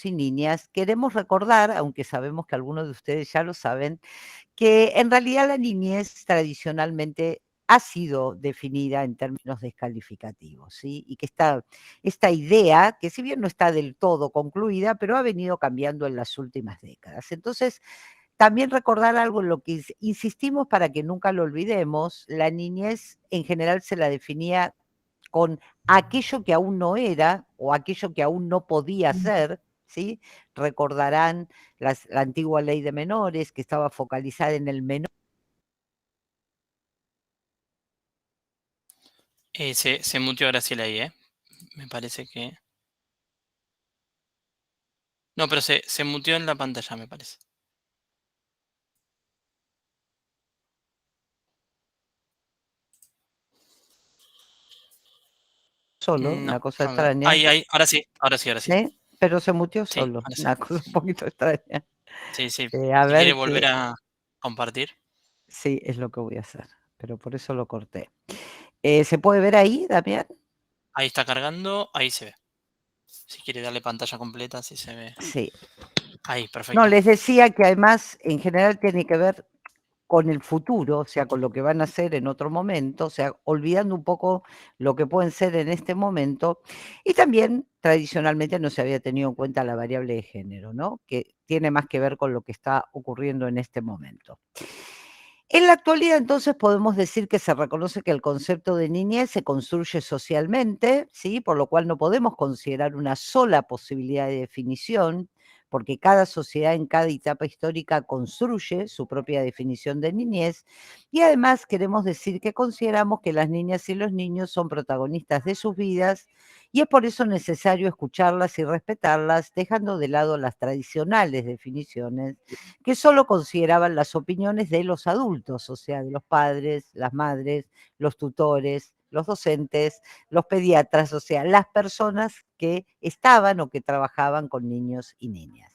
y niñas, queremos recordar, aunque sabemos que algunos de ustedes ya lo saben, que en realidad la niñez tradicionalmente ha sido definida en términos descalificativos, ¿sí? Y que esta idea, que si bien no está del todo concluida, pero ha venido cambiando en las últimas décadas. Entonces, también recordar algo en lo que insistimos para que nunca lo olvidemos, la niñez en general se la definía con aquello que aún no era o aquello que aún no podía ser, ¿sí? Recordarán la antigua ley de menores que estaba focalizada en el menor. Se muteó Graciela ahí, ¿eh? Me parece que... No, pero se muteó en la pantalla, me parece. Solo, No, una cosa a ver. extraña, Ahí, ahora sí, ahora sí, ahora sí. ¿sí? Pero se muteó Sí, solo, ahora sí. una cosa un poquito extraña. Sí, sí. A Si quiere ver volver a compartir. sí, es lo que voy a hacer, pero por eso lo corté. ¿Se puede ver ahí, Damián? Ahí está cargando, ahí se ve. Si quiere darle pantalla completa, si se ve. Sí. Ahí, No, perfecto. les decía que además en general tiene que ver con el futuro, o sea, con lo que van a hacer en otro momento, o sea, olvidando un poco lo que pueden ser en este momento. Y también tradicionalmente no se había tenido en cuenta la variable de género, ¿no? Que tiene más que ver con lo que está ocurriendo en este momento. En la actualidad, entonces, podemos decir que se reconoce que el concepto de niñez se construye socialmente, ¿sí? Por lo cual no podemos considerar una sola posibilidad de definición, porque cada sociedad en cada etapa histórica construye su propia definición de niñez. Y además queremos decir que consideramos que las niñas y los niños son protagonistas de sus vidas y es por eso necesario escucharlas y respetarlas, dejando de lado las tradicionales definiciones que solo consideraban las opiniones de los adultos, o sea, de los padres, las madres, los tutores, los docentes, los pediatras, o sea, las personas que estaban o que trabajaban con niños y niñas.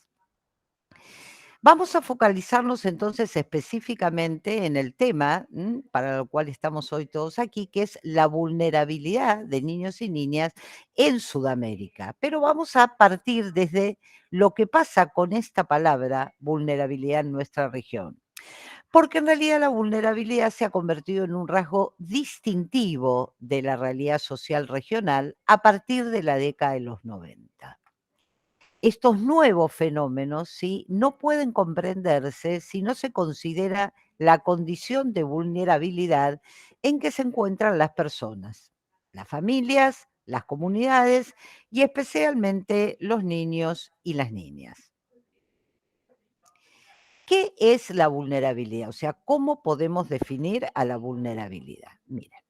Vamos a focalizarnos entonces específicamente en el tema para el cual estamos hoy todos aquí, que es la vulnerabilidad de niños y niñas en Sudamérica. Pero vamos a partir desde lo que pasa con esta palabra vulnerabilidad en nuestra región. Porque en realidad la vulnerabilidad se ha convertido en un rasgo distintivo de la realidad social regional a partir de la década de los 90. Estos nuevos fenómenos, ¿sí?, no pueden comprenderse si no se considera la condición de vulnerabilidad en que se encuentran las personas, las familias, las comunidades y especialmente los niños y las niñas. ¿Qué es la vulnerabilidad? O sea, ¿cómo podemos definir a la vulnerabilidad? Miren,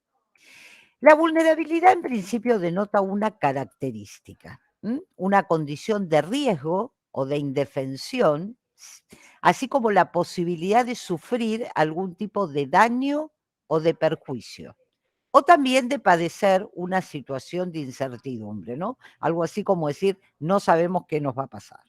la vulnerabilidad en principio denota una característica, una condición de riesgo o de indefensión, así como la posibilidad de sufrir algún tipo de daño o de perjuicio, o también de padecer una situación de incertidumbre, ¿no? Algo así como decir, no sabemos qué nos va a pasar.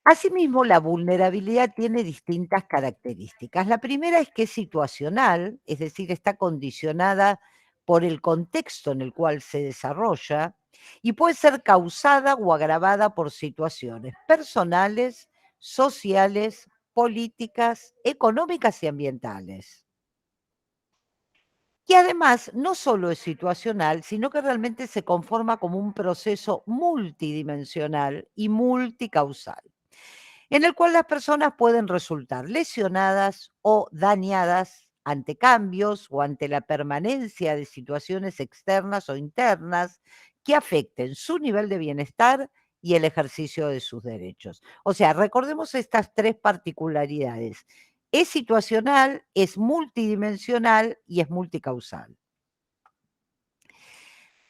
Asimismo, la vulnerabilidad tiene distintas características. La primera es que es situacional, es decir, está condicionada por el contexto en el cual se desarrolla y puede ser causada o agravada por situaciones personales, sociales, políticas, económicas y ambientales. Y además, no solo es situacional, sino que realmente se conforma como un proceso multidimensional y multicausal en el cual las personas pueden resultar lesionadas o dañadas ante cambios o ante la permanencia de situaciones externas o internas que afecten su nivel de bienestar y el ejercicio de sus derechos. O sea, recordemos estas tres particularidades. Es situacional, es multidimensional y es multicausal.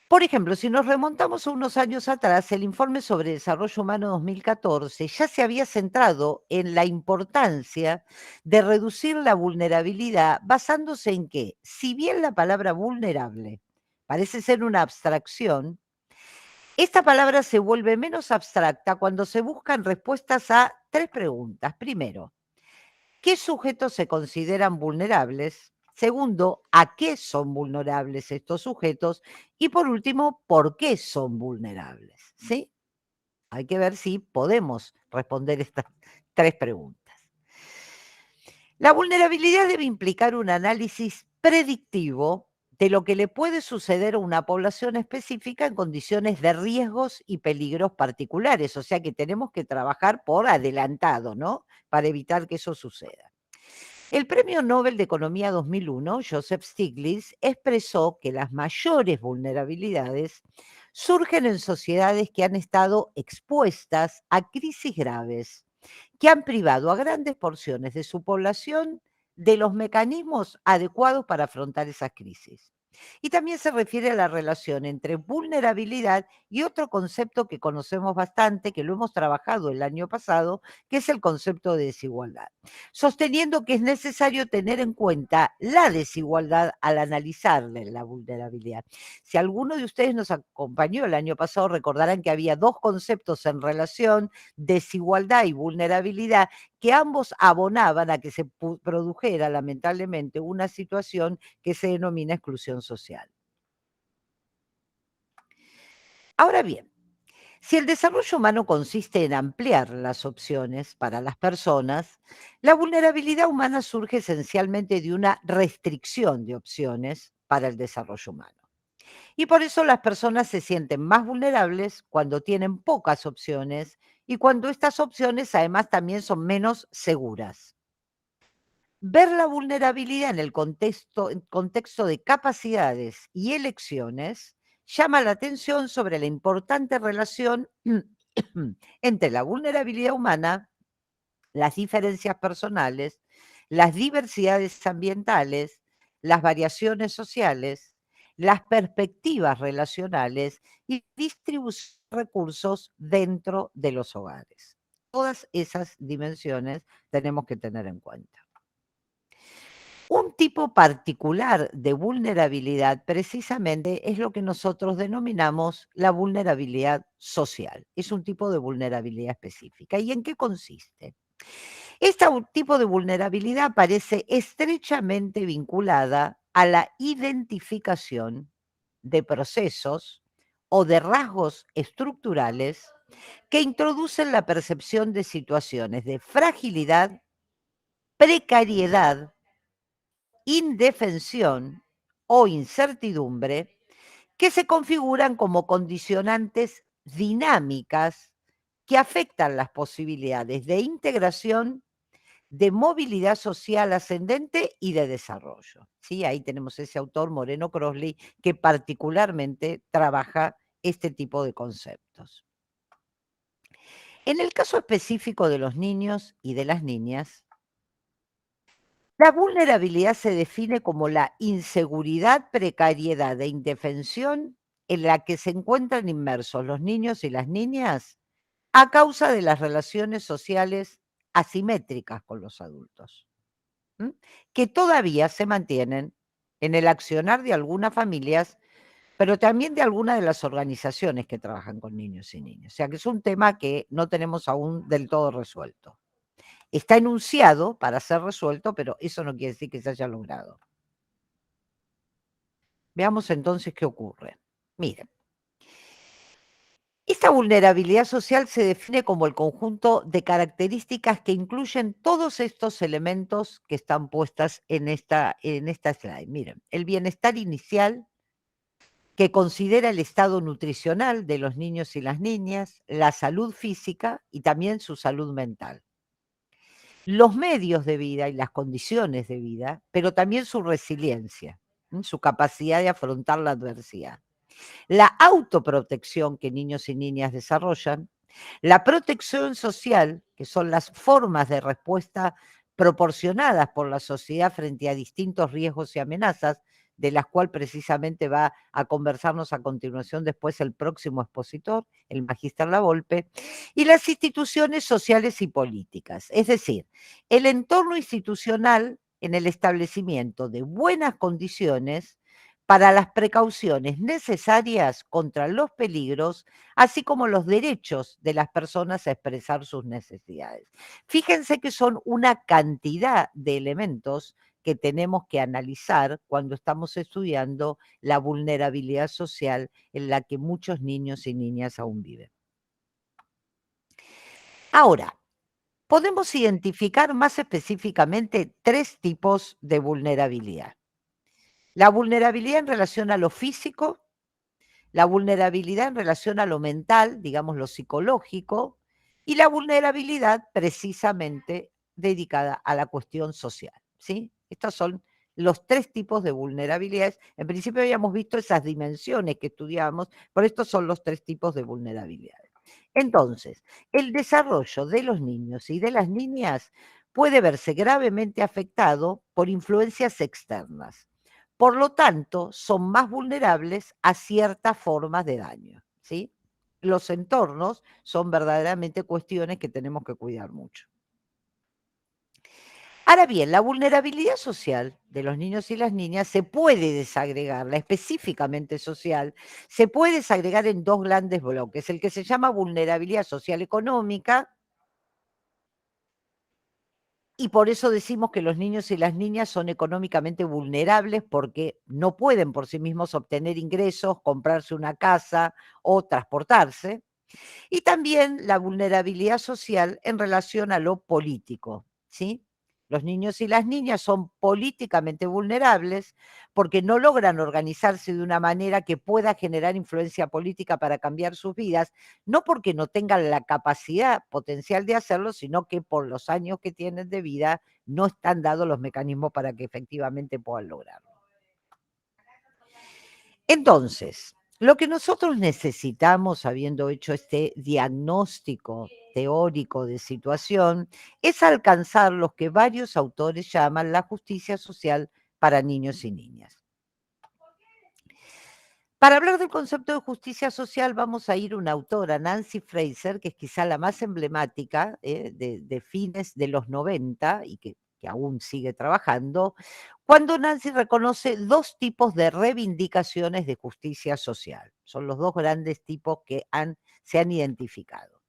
Por ejemplo, si nos remontamos a unos años atrás, el informe sobre desarrollo humano 2014 ya se había centrado en la importancia de reducir la vulnerabilidad basándose en que, si bien la palabra vulnerable parece ser una abstracción, esta palabra se vuelve menos abstracta cuando se buscan respuestas a tres preguntas. Primero, ¿qué sujetos se consideran vulnerables? Segundo, ¿a qué son vulnerables estos sujetos? Y por último, ¿por qué son vulnerables? ¿Sí? Hay que ver si podemos responder estas 3 preguntas. La vulnerabilidad debe implicar un análisis predictivo de lo que le puede suceder a una población específica en condiciones de riesgos y peligros particulares, o sea que tenemos que trabajar por adelantado, ¿no? Para evitar que eso suceda. El Premio Nobel de Economía 2001, Joseph Stiglitz, expresó que las mayores vulnerabilidades surgen en sociedades que han estado expuestas a crisis graves, que han privado a grandes porciones de su población de los mecanismos adecuados para afrontar esas crisis. Y también se refiere a la relación entre vulnerabilidad y otro concepto que conocemos bastante, que lo hemos trabajado el año pasado, que es el concepto de desigualdad, sosteniendo que es necesario tener en cuenta la desigualdad al analizar la vulnerabilidad. Si alguno de ustedes nos acompañó el año pasado, recordarán que había 2 conceptos en relación, desigualdad y vulnerabilidad, que ambos abonaban a que se produjera lamentablemente una situación que se denomina exclusión social. Ahora bien, si el desarrollo humano consiste en ampliar las opciones para las personas, la vulnerabilidad humana surge esencialmente de una restricción de opciones para el desarrollo humano. Y por eso las personas se sienten más vulnerables cuando tienen pocas opciones y cuando estas opciones además también son menos seguras. Ver la vulnerabilidad en el contexto de capacidades y elecciones llama la atención sobre la importante relación entre la vulnerabilidad humana, las diferencias personales, las diversidades ambientales, las variaciones sociales, las perspectivas relacionales y distribución de recursos dentro de los hogares. Todas esas dimensiones tenemos que tener en cuenta. Un tipo particular de vulnerabilidad precisamente es lo que nosotros denominamos la vulnerabilidad social. Es un tipo de vulnerabilidad específica. ¿Y en qué consiste? Este tipo de vulnerabilidad parece estrechamente vinculada a la identificación de procesos o de rasgos estructurales que introducen la percepción de situaciones de fragilidad, precariedad, indefensión o incertidumbre que se configuran como condicionantes dinámicas que afectan las posibilidades de integración, de movilidad social ascendente y de desarrollo. ¿Sí? Ahí tenemos ese autor, Moreno Crossley, que particularmente trabaja este tipo de conceptos. En el caso específico de los niños y de las niñas, la vulnerabilidad se define como la inseguridad, precariedad e indefensión en la que se encuentran inmersos los niños y las niñas a causa de las relaciones sociales asimétricas con los adultos, ¿m? Que todavía se mantienen en el accionar de algunas familias, pero también de algunas de las organizaciones que trabajan con niños y niñas. O sea que es un tema que no tenemos aún del todo resuelto. Está enunciado para ser resuelto, pero eso no quiere decir que se haya logrado. Veamos entonces qué ocurre. Miren, esta vulnerabilidad social se define como el conjunto de características que incluyen todos estos elementos que están puestas en esta slide. Miren, el bienestar inicial, que considera el estado nutricional de los niños y las niñas, la salud física y también su salud mental. Los medios de vida y las condiciones de vida, pero también su resiliencia, su capacidad de afrontar la adversidad. La autoprotección que niños y niñas desarrollan, la protección social, que son las formas de respuesta proporcionadas por la sociedad frente a distintos riesgos y amenazas, de las cuales precisamente va a conversarnos a continuación después el próximo expositor, el magíster Lavolpe, y las instituciones sociales y políticas, es decir, el entorno institucional en el establecimiento de buenas condiciones para las precauciones necesarias contra los peligros, así como los derechos de las personas a expresar sus necesidades. Fíjense que son una cantidad de elementos que tenemos que analizar cuando estamos estudiando la vulnerabilidad social en la que muchos niños y niñas aún viven. Ahora, podemos identificar más específicamente 3 tipos de vulnerabilidad. La vulnerabilidad en relación a lo físico, la vulnerabilidad en relación a lo mental, digamos lo psicológico, y la vulnerabilidad precisamente dedicada a la cuestión social, ¿sí? Estos son los 3 tipos de vulnerabilidades. En principio habíamos visto esas dimensiones que estudiábamos, pero estos son los 3 tipos de vulnerabilidades. Entonces, el desarrollo de los niños y de las niñas puede verse gravemente afectado por influencias externas. Por lo tanto, son más vulnerables a ciertas formas de daño, ¿sí? Los entornos son verdaderamente cuestiones que tenemos que cuidar mucho. Ahora bien, la vulnerabilidad social de los niños y las niñas se puede desagregar, la específicamente social, se puede desagregar en 2 grandes bloques, el que se llama vulnerabilidad social económica, y por eso decimos que los niños y las niñas son económicamente vulnerables porque no pueden por sí mismos obtener ingresos, comprarse una casa o transportarse. Y también la vulnerabilidad social en relación a lo político, ¿sí? Los niños y las niñas son políticamente vulnerables porque no logran organizarse de una manera que pueda generar influencia política para cambiar sus vidas, no porque no tengan la capacidad potencial de hacerlo, sino que por los años que tienen de vida no están dados los mecanismos para que efectivamente puedan lograrlo. Entonces, lo que nosotros necesitamos, habiendo hecho este diagnóstico teórico de situación, es alcanzar lo que varios autores llaman la justicia social para niños y niñas. Para hablar del concepto de justicia social vamos a ir a una autora, Nancy Fraser, que es quizá la más emblemática de fines de los 90 y que aún sigue trabajando, cuando Nancy reconoce 2 tipos de reivindicaciones de justicia social. Son los 2 grandes tipos que se han identificado.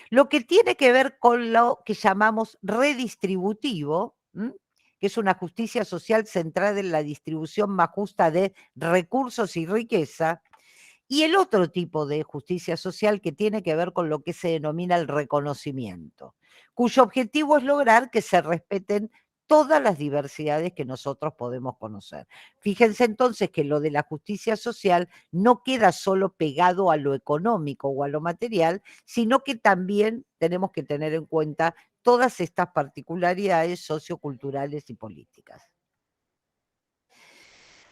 Lo que tiene que ver con lo que llamamos redistributivo, que es una justicia social centrada en la distribución más justa de recursos y riqueza, y el otro tipo de justicia social que tiene que ver con lo que se denomina el reconocimiento, cuyo objetivo es lograr que se respeten todas las diversidades que nosotros podemos conocer. Fíjense entonces que lo de la justicia social no queda solo pegado a lo económico o a lo material, sino que también tenemos que tener en cuenta todas estas particularidades socioculturales y políticas.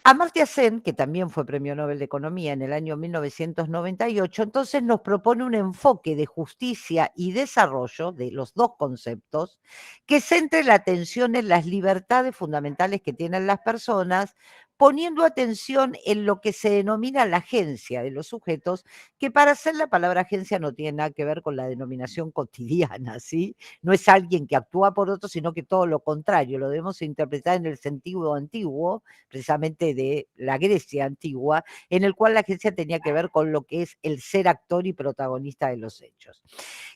Amartya Sen, que también fue Premio Nobel de Economía en el año 1998, entonces nos propone un enfoque de justicia y desarrollo de los 2 conceptos, que centre la atención en las libertades fundamentales que tienen las personas, poniendo atención en lo que se denomina la agencia de los sujetos, que para hacer la palabra agencia no tiene nada que ver con la denominación cotidiana, ¿sí? No es alguien que actúa por otro, sino que todo lo contrario, lo debemos interpretar en el sentido antiguo, precisamente de la Grecia antigua, en el cual la agencia tenía que ver con lo que es el ser actor y protagonista de los hechos.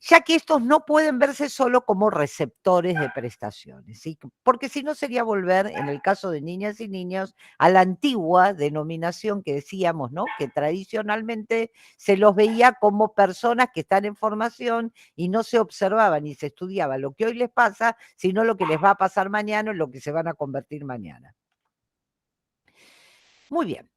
Ya que estos no pueden verse solo como receptores de prestaciones, ¿sí? Porque si no sería volver, en el caso de niñas y niños, a la antigua denominación que decíamos, ¿no? Que tradicionalmente se los veía como personas que están en formación y no se observaba ni se estudiaba lo que hoy les pasa, sino lo que les va a pasar mañana, en lo que se van a convertir mañana. Muy bien.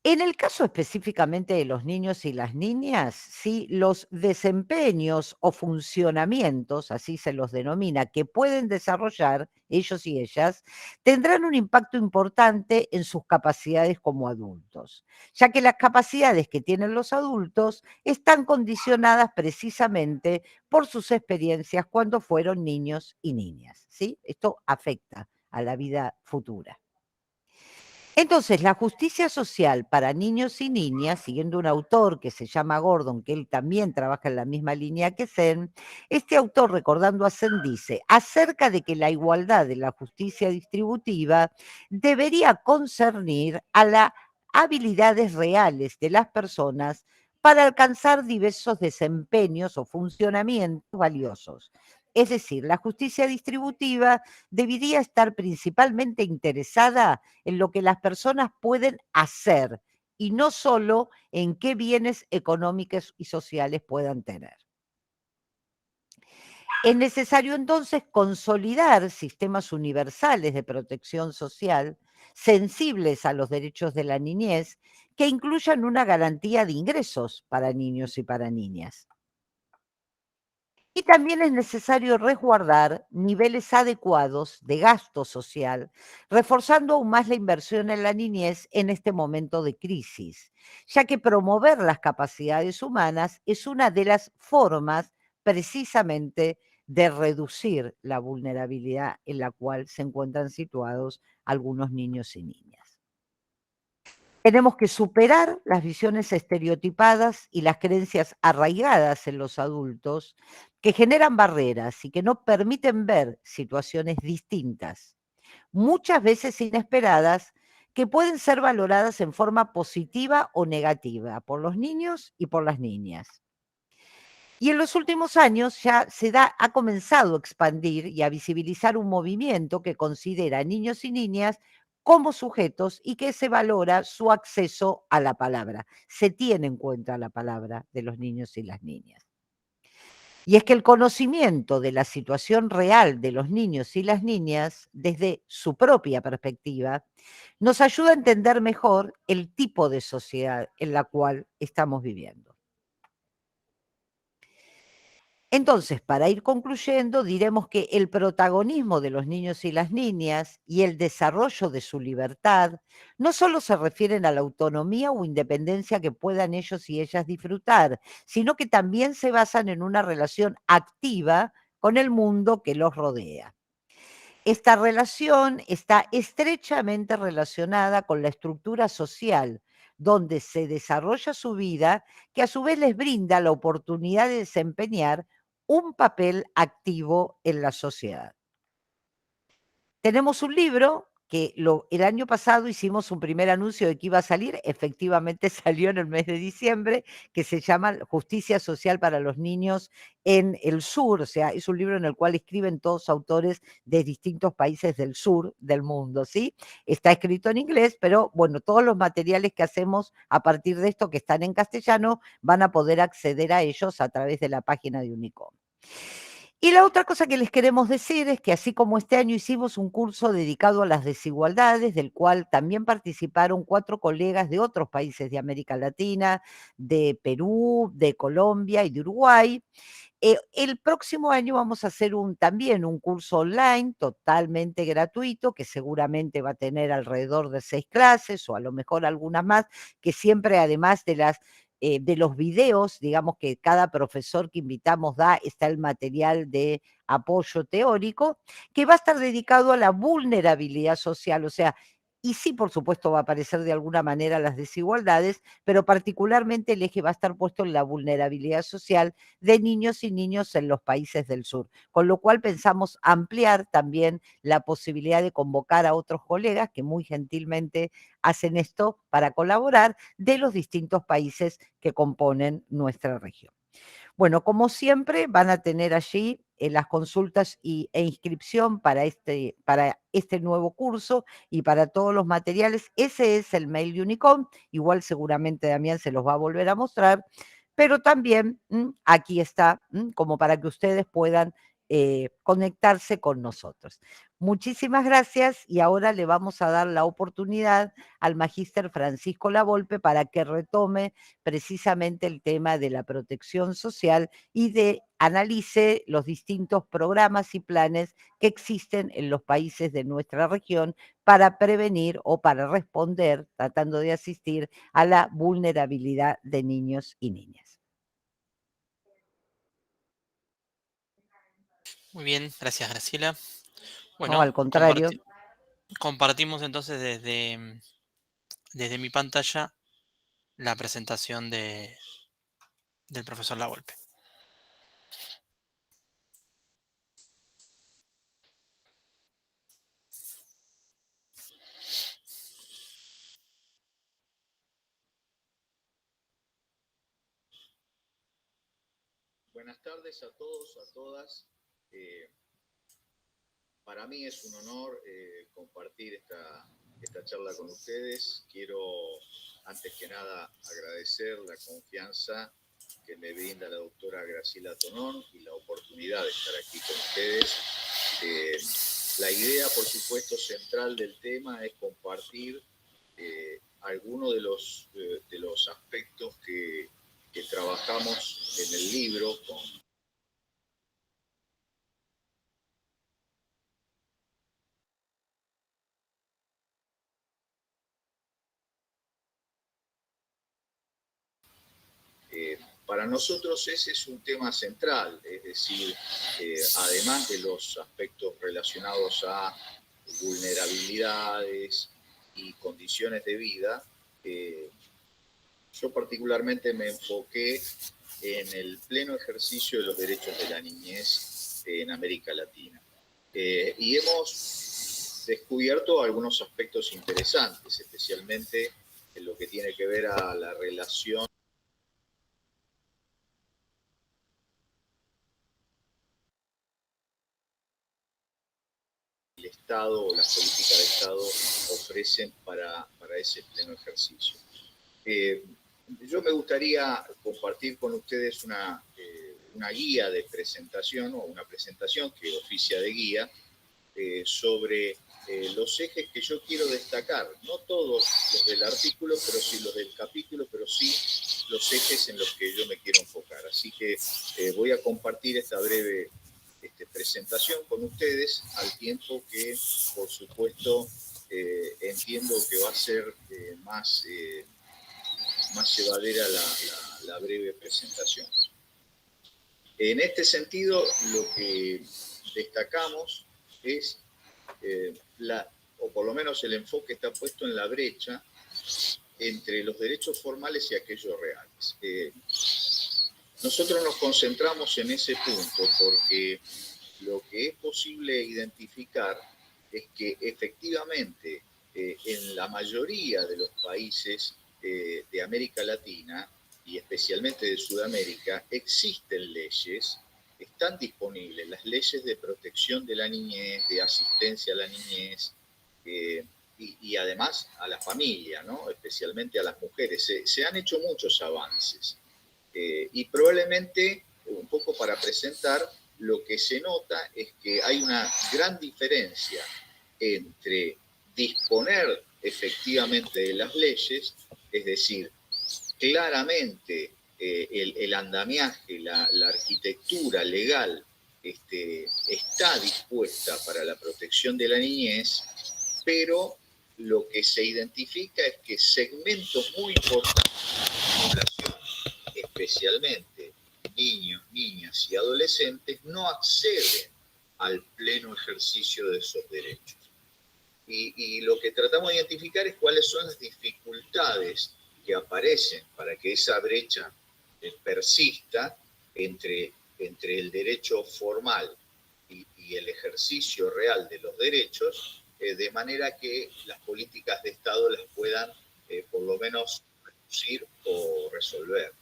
En el caso específicamente de los niños y las niñas, sí, los desempeños o funcionamientos, así se los denomina, que pueden desarrollar ellos y ellas, tendrán un impacto importante en sus capacidades como adultos, ya que las capacidades que tienen los adultos están condicionadas precisamente por sus experiencias cuando fueron niños y niñas, ¿sí? Esto afecta a la vida futura. Entonces, la justicia social para niños y niñas, siguiendo un autor que se llama Gordon, que él también trabaja en la misma línea que Sen, este autor, recordando a Sen, dice, acerca de que la igualdad de la justicia distributiva debería concernir a las habilidades reales de las personas para alcanzar diversos desempeños o funcionamientos valiosos. Es decir, la justicia distributiva debería estar principalmente interesada en lo que las personas pueden hacer y no solo en qué bienes económicos y sociales puedan tener. Es necesario entonces consolidar sistemas universales de protección social sensibles a los derechos de la niñez que incluyan una garantía de ingresos para niños y para niñas. Y también es necesario resguardar niveles adecuados de gasto social, reforzando aún más la inversión en la niñez en este momento de crisis, ya que promover las capacidades humanas es una de las formas precisamente de reducir la vulnerabilidad en la cual se encuentran situados algunos niños y niñas. Tenemos que superar las visiones estereotipadas y las creencias arraigadas en los adultos que generan barreras y que no permiten ver situaciones distintas, muchas veces inesperadas, que pueden ser valoradas en forma positiva o negativa por los niños y por las niñas. Y en los últimos años ya ha comenzado a expandir y a visibilizar un movimiento que considera a niños y niñas como sujetos y que se valora su acceso a la palabra. Se tiene en cuenta la palabra de los niños y las niñas. Y es que el conocimiento de la situación real de los niños y las niñas, desde su propia perspectiva, nos ayuda a entender mejor el tipo de sociedad en la cual estamos viviendo. Entonces, para ir concluyendo, diremos que el protagonismo de los niños y las niñas y el desarrollo de su libertad no solo se refieren a la autonomía o independencia que puedan ellos y ellas disfrutar, sino que también se basan en una relación activa con el mundo que los rodea. Esta relación está estrechamente relacionada con la estructura social donde se desarrolla su vida, que a su vez les brinda la oportunidad de desempeñar un papel activo en la sociedad. Tenemos un libro que el año pasado hicimos un primer anuncio de que iba a salir, efectivamente salió en el mes de diciembre, que se llama Justicia Social para los Niños en el Sur, o sea, es un libro en el cual escriben todos autores de distintos países del sur del mundo, ¿sí? Está escrito en inglés, pero bueno, todos los materiales que hacemos a partir de esto que están en castellano van a poder acceder a ellos a través de la página de Unicom. Y la otra cosa que les queremos decir es que así como este año hicimos un curso dedicado a las desigualdades, del cual también participaron 4 colegas de otros países de América Latina, de Perú, de Colombia y de Uruguay, el próximo año vamos a hacer también un curso online totalmente gratuito, que seguramente va a tener alrededor de 6 clases o a lo mejor algunas más, que siempre además de los videos, digamos que cada profesor que invitamos da, está el material de apoyo teórico, que va a estar dedicado a la vulnerabilidad social, o sea, y sí, por supuesto, va a aparecer de alguna manera las desigualdades, pero particularmente el eje va a estar puesto en la vulnerabilidad social de niños y niños en los países del sur, con lo cual pensamos ampliar también la posibilidad de convocar a otros colegas que muy gentilmente hacen esto para colaborar de los distintos países que componen nuestra región. Bueno, como siempre, van a tener allí las consultas e inscripción para este nuevo curso y para todos los materiales. Ese es el mail de Unicom. Igual seguramente Damián se los va a volver a mostrar, pero también aquí está, como para que ustedes puedan conectarse con nosotros. Muchísimas gracias y ahora le vamos a dar la oportunidad al magíster Francisco Lavolpe para que retome precisamente el tema de la protección social y analice los distintos programas y planes que existen en los países de nuestra región para prevenir o para responder, tratando de asistir a la vulnerabilidad de niños y niñas. Muy bien, gracias Graciela. No, Bueno, al contrario. compartimos entonces desde mi pantalla la presentación del profesor Lavolpe. Buenas tardes a todos, a todas. Para mí es un honor compartir esta charla con ustedes. Quiero, antes que nada, agradecer la confianza que me brinda la doctora Graciela Tonón y la oportunidad de estar aquí con ustedes. La idea, por supuesto, central del tema es compartir algunos de los aspectos que trabajamos en el libro para nosotros ese es un tema central, es decir, además de los aspectos relacionados a vulnerabilidades y condiciones de vida, yo particularmente me enfoqué en el pleno ejercicio de los derechos de la niñez en América Latina. Y hemos descubierto algunos aspectos interesantes, especialmente en lo que tiene que ver a la relación el Estado o las políticas de Estado ofrecen para ese pleno ejercicio. Yo me gustaría compartir con ustedes una guía de presentación o una presentación que oficia de guía sobre los ejes que yo quiero destacar, no todos los del artículo, pero sí los del capítulo, pero sí los ejes en los que yo me quiero enfocar. Así que voy a compartir esta breve presentación con ustedes, al tiempo que, por supuesto, entiendo que va a ser más llevadera la breve presentación. En este sentido, lo que destacamos es, o por lo menos el enfoque está puesto en la brecha entre los derechos formales y aquellos reales. Nosotros nos concentramos en ese punto porque lo que es posible identificar es que efectivamente en la mayoría de los países de América Latina y especialmente de Sudamérica existen leyes, están disponibles las leyes de protección de la niñez, de asistencia a la niñez y además a la familia, ¿no? Especialmente a las mujeres. Se han hecho muchos avances. Y probablemente, un poco para presentar, lo que se nota es que hay una gran diferencia entre disponer efectivamente de las leyes, es decir, claramente el andamiaje, la arquitectura legal está dispuesta para la protección de la niñez, pero lo que se identifica es que segmentos muy importantes de la población, especialmente niños, niñas y adolescentes, no acceden al pleno ejercicio de esos derechos. Y lo que tratamos de identificar es cuáles son las dificultades que aparecen para que esa brecha persista entre el derecho formal y el ejercicio real de los derechos, de manera que las políticas de Estado las puedan por lo menos reducir o resolver.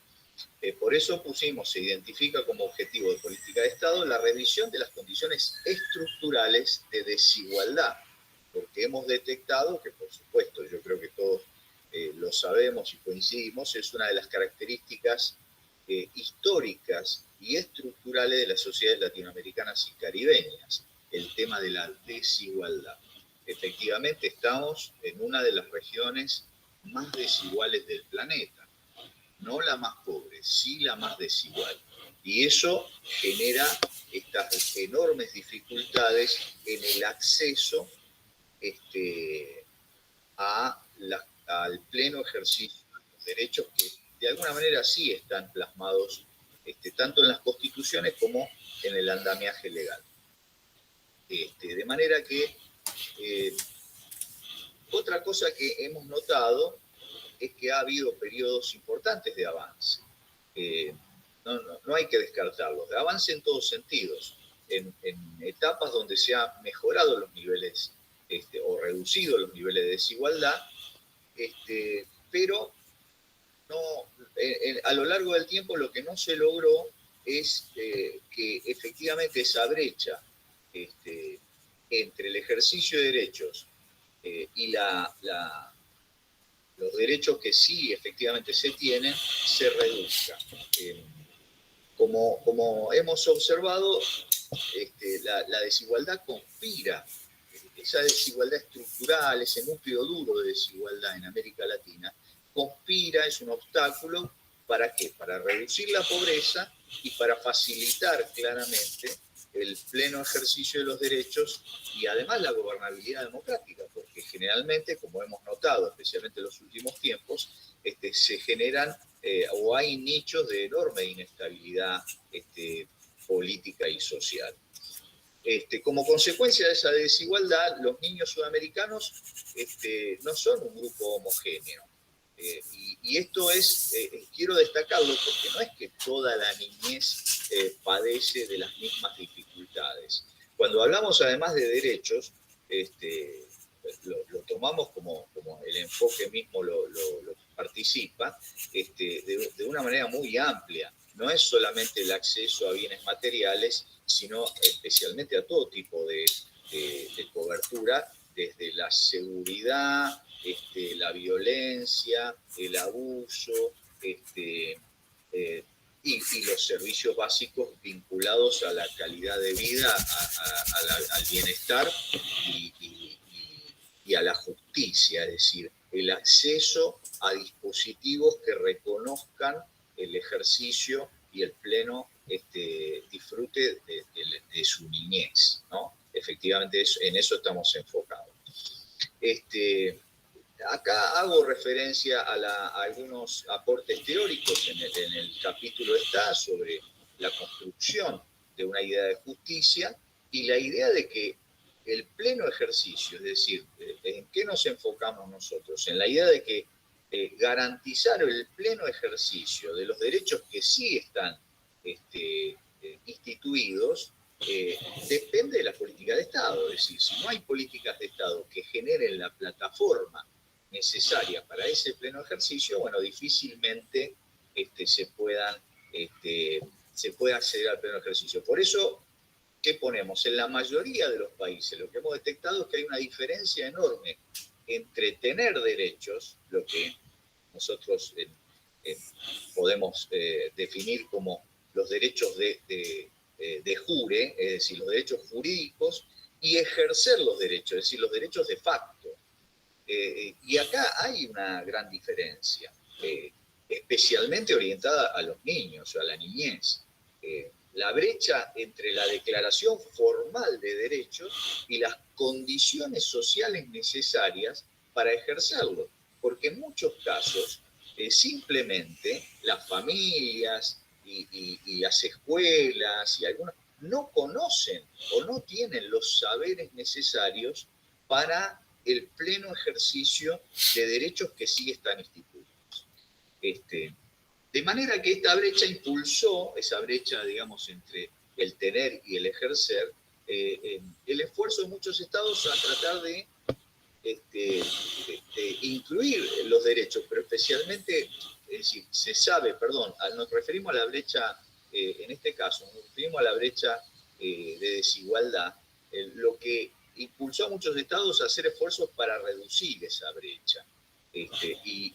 Por eso se identifica como objetivo de política de Estado la revisión de las condiciones estructurales de desigualdad, porque hemos detectado que, por supuesto, yo creo que todos lo sabemos y coincidimos, es una de las características históricas y estructurales de las sociedades latinoamericanas y caribeñas, el tema de la desigualdad. Efectivamente, estamos en una de las regiones más desiguales del planeta. No la más pobre, sí la más desigual. Y eso genera estas enormes dificultades en el acceso al pleno ejercicio de los derechos que de alguna manera sí están plasmados tanto en las constituciones como en el andamiaje legal. De manera que otra cosa que hemos notado es que ha habido periodos importantes de avance. No hay que descartarlos, de avance en todos sentidos, en etapas donde se han mejorado los niveles o reducido los niveles de desigualdad, pero no, a lo largo del tiempo lo que no se logró es que efectivamente esa brecha entre el ejercicio de derechos y los derechos que sí efectivamente se tienen, se reduzca. Como hemos observado, la desigualdad conspira. Esa desigualdad estructural, ese núcleo duro de desigualdad en América Latina, conspira, es un obstáculo. ¿Para qué? Para reducir la pobreza y para facilitar claramente el pleno ejercicio de los derechos y además la gobernabilidad democrática, porque generalmente, como hemos notado, especialmente en los últimos tiempos, se generan o hay nichos de enorme inestabilidad política y social. Como consecuencia de esa desigualdad, los niños sudamericanos no son un grupo homogéneo. Y esto quiero destacarlo porque no es que toda la niñez padece de las mismas dificultades. Cuando hablamos además de derechos, lo tomamos como el enfoque mismo lo participa, de una manera muy amplia. No es solamente el acceso a bienes materiales, sino especialmente a todo tipo de cobertura, desde la seguridad, la violencia, el abuso, y los servicios básicos vinculados a la calidad de vida, al bienestar y a la justicia, es decir, el acceso a dispositivos que reconozcan el ejercicio y el pleno disfrute de su niñez, ¿no? Efectivamente, en eso estamos enfocados. Acá hago referencia a algunos aportes teóricos en el capítulo está sobre la construcción de una idea de justicia y la idea de que el pleno ejercicio, es decir, ¿en qué nos enfocamos nosotros? En la idea de que garantizar el pleno ejercicio de los derechos que sí están instituidos depende de la política de Estado. Es decir, si no hay políticas de Estado que generen la plataforma necesaria para ese pleno ejercicio, bueno, difícilmente se puede acceder al pleno ejercicio. Por eso, ¿qué ponemos? En la mayoría de los países lo que hemos detectado es que hay una diferencia enorme entre tener derechos, lo que nosotros podemos definir como los derechos de jure, es decir, los derechos jurídicos, y ejercer los derechos, es decir, los derechos de facto. Y acá hay una gran diferencia, especialmente orientada a los niños, a la niñez. La brecha entre la declaración formal de derechos y las condiciones sociales necesarias para ejercerlo. Porque en muchos casos, simplemente las familias y las escuelas y algunas no conocen o no tienen los saberes necesarios para el pleno ejercicio de derechos que sí están instituidos. De manera que esta brecha impulsó, esa brecha, digamos, entre el tener y el ejercer, el esfuerzo de muchos estados a tratar de incluir los derechos, pero especialmente, es decir, se sabe, nos referimos a la brecha, en este caso, nos referimos a la brecha de desigualdad, lo que impulsó a muchos estados a hacer esfuerzos para reducir esa brecha y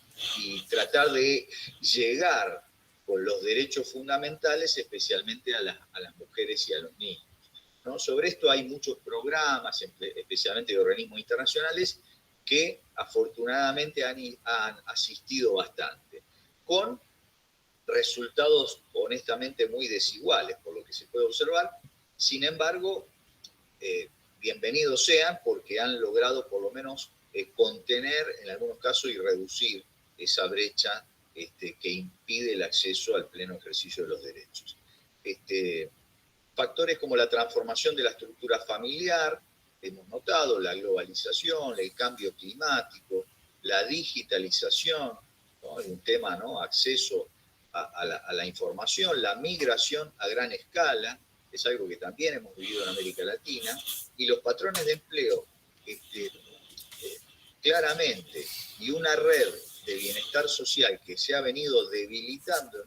tratar de llegar con los derechos fundamentales, especialmente a las mujeres y a los niños, ¿no? Sobre esto hay muchos programas, especialmente de organismos internacionales, que afortunadamente han asistido bastante, con resultados honestamente muy desiguales, por lo que se puede observar. Sin embargo, bienvenidos sean porque han logrado por lo menos contener en algunos casos y reducir esa brecha que impide el acceso al pleno ejercicio de los derechos. Factores como la transformación de la estructura familiar, hemos notado, la globalización, el cambio climático, la digitalización, ¿no? Es un tema, ¿no? Acceso a la información, la migración a gran escala, es algo que también hemos vivido en América Latina, y los patrones de empleo, claramente, y una red de bienestar social que se ha venido debilitando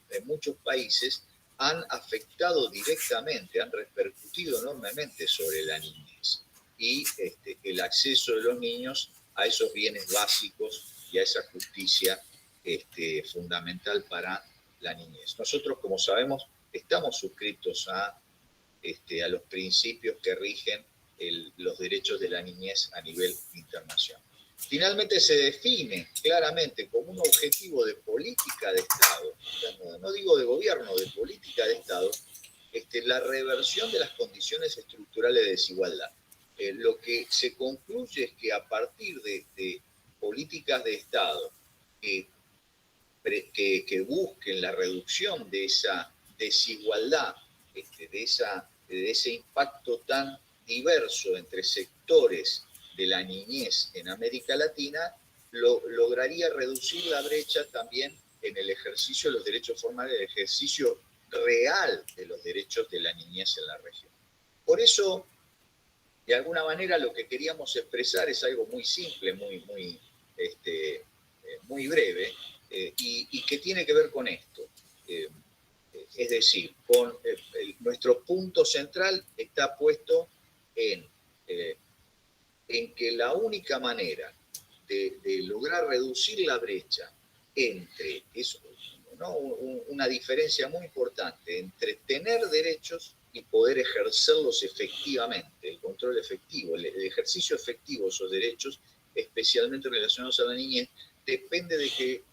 en muchos países, han afectado directamente, han repercutido enormemente sobre la niñez y el acceso de los niños a esos bienes básicos y a esa justicia fundamental para la niñez. Nosotros, como sabemos, estamos suscritos a los principios que rigen los derechos de la niñez a nivel internacional. Finalmente se define claramente como un objetivo de política de Estado, no digo de gobierno, de política de Estado, la reversión de las condiciones estructurales de desigualdad. Lo que se concluye es que a partir de políticas de Estado que busquen la reducción de esa desigualdad, de ese impacto tan diverso entre sectores de la niñez en América Latina, lograría reducir la brecha también en el ejercicio de los derechos formales, el ejercicio real de los derechos de la niñez en la región. Por eso, de alguna manera, lo que queríamos expresar es algo muy simple, muy breve, y que tiene que ver con esto. Es decir, nuestro punto central está puesto en que la única manera de lograr reducir la brecha entre eso, ¿no? Una diferencia muy importante entre tener derechos y poder ejercerlos efectivamente, el control efectivo, el ejercicio efectivo de esos derechos, especialmente relacionados a la niñez, depende de que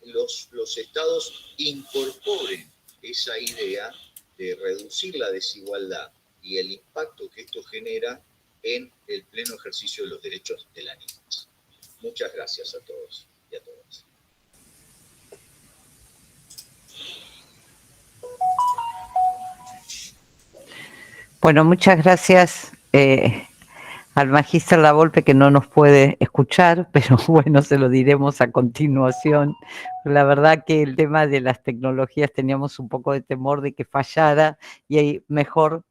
los estados incorporen esa idea de reducir la desigualdad y el impacto que esto genera en el pleno ejercicio de los derechos de la niñez. Muchas gracias a todos y a todas. Bueno, muchas gracias al magíster Lavolpe, que no nos puede escuchar, pero bueno, se lo diremos a continuación. La verdad que el tema de las tecnologías teníamos un poco de temor de que fallara y mejor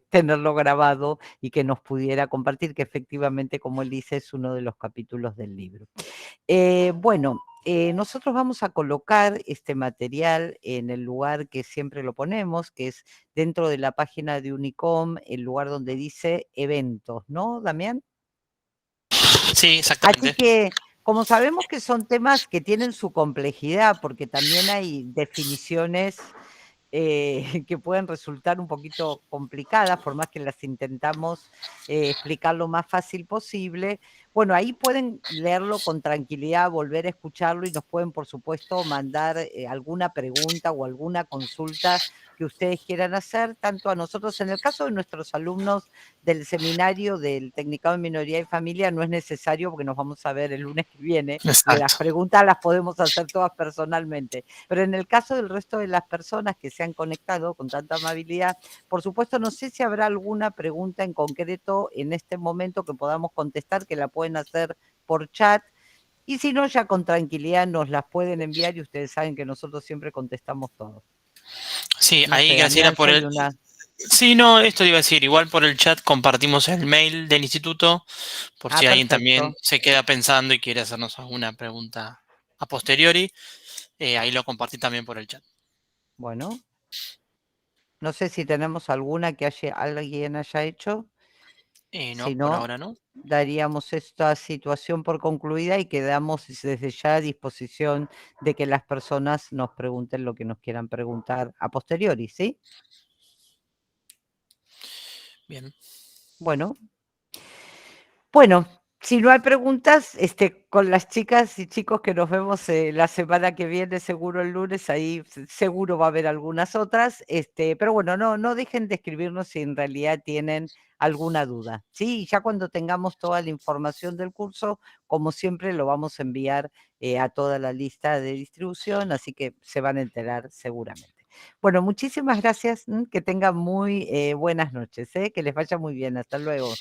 tenerlo grabado y que nos pudiera compartir, que efectivamente, como él dice, es uno de los capítulos del libro. Bueno, nosotros vamos a colocar este material en el lugar que siempre lo ponemos, que es dentro de la página de Unicom, el lugar donde dice eventos, ¿no, Damián? Sí, exactamente. Así que, como sabemos que son temas que tienen su complejidad, porque también hay definiciones que pueden resultar un poquito complicadas, por más que las intentamos explicar lo más fácil posible. Bueno, ahí pueden leerlo con tranquilidad, volver a escucharlo y nos pueden, por supuesto, mandar alguna pregunta o alguna consulta que ustedes quieran hacer, tanto a nosotros, en el caso de nuestros alumnos del seminario del Tecnicado en Minoría y Familia, no es necesario porque nos vamos a ver el lunes que viene, porque las preguntas las podemos hacer todas personalmente. Pero en el caso del resto de las personas que se han conectado con tanta amabilidad, por supuesto, no sé si habrá alguna pregunta en concreto en este momento que podamos contestar, que la pueden hacer por chat, y si no, ya con tranquilidad nos las pueden enviar y ustedes saben que nosotros siempre contestamos todo. Sí, No ahí sé, Graciela Damián, por soy el... una... Sí, no, esto iba a decir, igual por el chat compartimos el mail del instituto, por si alguien también perfecto. se queda pensando y quiere hacernos alguna pregunta a posteriori, ahí lo compartí también por el chat. Bueno, no sé si tenemos alguna que alguien haya hecho. No, Si por no, ahora no. daríamos esta situación por concluida y quedamos desde ya a disposición de que las personas nos pregunten lo que nos quieran preguntar a posteriori, ¿sí? Bien. Bueno, si no hay preguntas, con las chicas y chicos que nos vemos la semana que viene, seguro el lunes, ahí seguro va a haber algunas otras, pero bueno, no dejen de escribirnos si en realidad tienen alguna duda, ¿sí? Y ya cuando tengamos toda la información del curso, como siempre, lo vamos a enviar a toda la lista de distribución, así que se van a enterar seguramente. Bueno, muchísimas gracias, que tengan muy buenas noches, que les vaya muy bien, hasta luego.